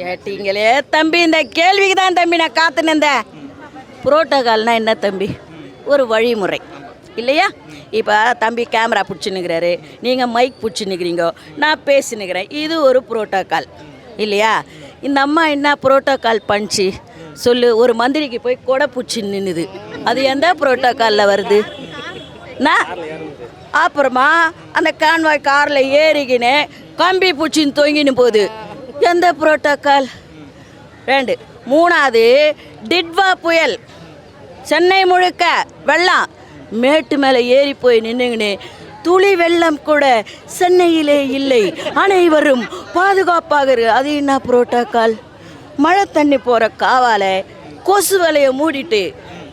கேட்டீங்களே தம்பி, இந்த கேள்விக்கு தான் தம்பி நான் காத்து நின்றேன். புரோட்டோகால்னா என்ன தம்பி? ஒரு வழிமுறை இல்லையா? இப்போ தம்பி கேமரா பிடிச்சின்னுக்கிறாரு, நீங்கள் மைக் பிடிச்சின்னுக்கிறீங்க, நான் பேசினுக்கிறேன், இது ஒரு புரோட்டோகால் இல்லையா? இந்த அம்மா என்ன புரோட்டோகால் பண்ணிச்சு சொல்லு? ஒரு மந்திரிக்கு போய் கொடை பிடிச்சி நின்னுது, அது எந்த புரோட்டோகாலில் வருது? நான் அப்புறமா அந்த கான்வாய் காரில் ஏறிக்கின்னு கம்பி பிடிச்சின்னு தொங்கின்னு போகுது, எந்த புரோட்டோகால்? 2. 3வது டிட்வா புயல், சென்னை முழுக்க வெள்ளம், மேட்டு மேலே ஏறி போய் நின்றுங்கன்னு துளி வெள்ளம் கூட சென்னையிலே இல்லை, அனைவரும் பாதுகாப்பாக இருக்கு, அது என்ன புரோட்டோகால்? மழை தண்ணி போகிற காவால் கொசு வலையை மூடிட்டு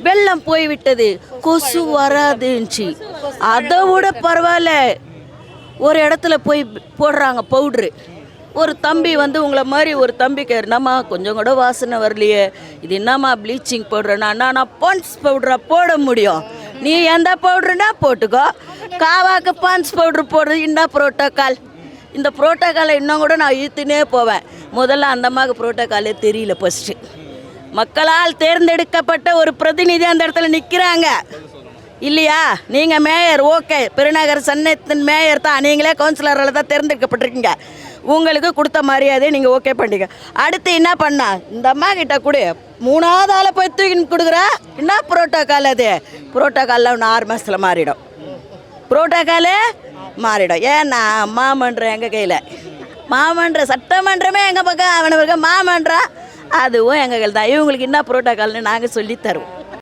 வெள்ளம் போய்விட்டது, கொசு வராதுச்சு. அதை விட பரவாயில்ல, ஒரு இடத்துல போய் போடுறாங்க பவுட்ரு. ஒரு தம்பி வந்து உங்களை மாதிரி ஒரு தம்பிக்கு என்னம்மா கொஞ்சம் கூட வாசனை வரலையே, இது என்னம்மா ப்ளீச்சிங் பவுட்ருனா? நான் பான்ஸ் பவுடரை போட முடியும், நீ எந்த பவுட்ருனா போட்டுக்கோ. காவாக்கு பான்ஸ் பவுட்ரு போடுறது என்ன புரோட்டோகால்? இந்த புரோட்டோகாலை இன்னும் கூட நான் இழுத்துனே போவேன். முதல்ல அந்த அம்மாவுக்கு புரோட்டோகாலே தெரியல. ஃபஸ்ட்டு மக்களால் தேர்ந்தெடுக்கப்பட்ட ஒரு பிரதிநிதி அந்த இடத்துல நிற்கிறாங்க இல்லையா? நீங்கள் மேயர், ஓகே, பெருநகர் சென்னைத்தின் மேயர் தான், நீங்களே கவுன்சிலரில் தான் தேர்ந்தெடுக்கப்பட்டிருக்கீங்க, உங்களுக்கு கொடுத்த மரியாதையை நீங்கள் ஓகே பண்ணிக்க. அடுத்து என்ன பண்ணா? இந்த அம்மா கிட்ட கொடு, 3வது ஆளை போய் தூக்கின்னு கொடுக்குறா. என்ன புரோட்டோகால் அது? புரோட்டோகாலில் ஒன்று 6 மாதத்தில் மாறிடும், புரோட்டோகாலே மாறிடும். ஏன்னா மாமன்றம் எங்கள் கையில், மாமன்ற சட்டமன்றமே எங்கள் பக்கம், அவனுக்கு மாமன்றம் அதுவும் எங்கள் கையில் தான். இவங்களுக்கு என்ன புரோட்டோகால்னு நாங்கள் சொல்லி தருவோம்.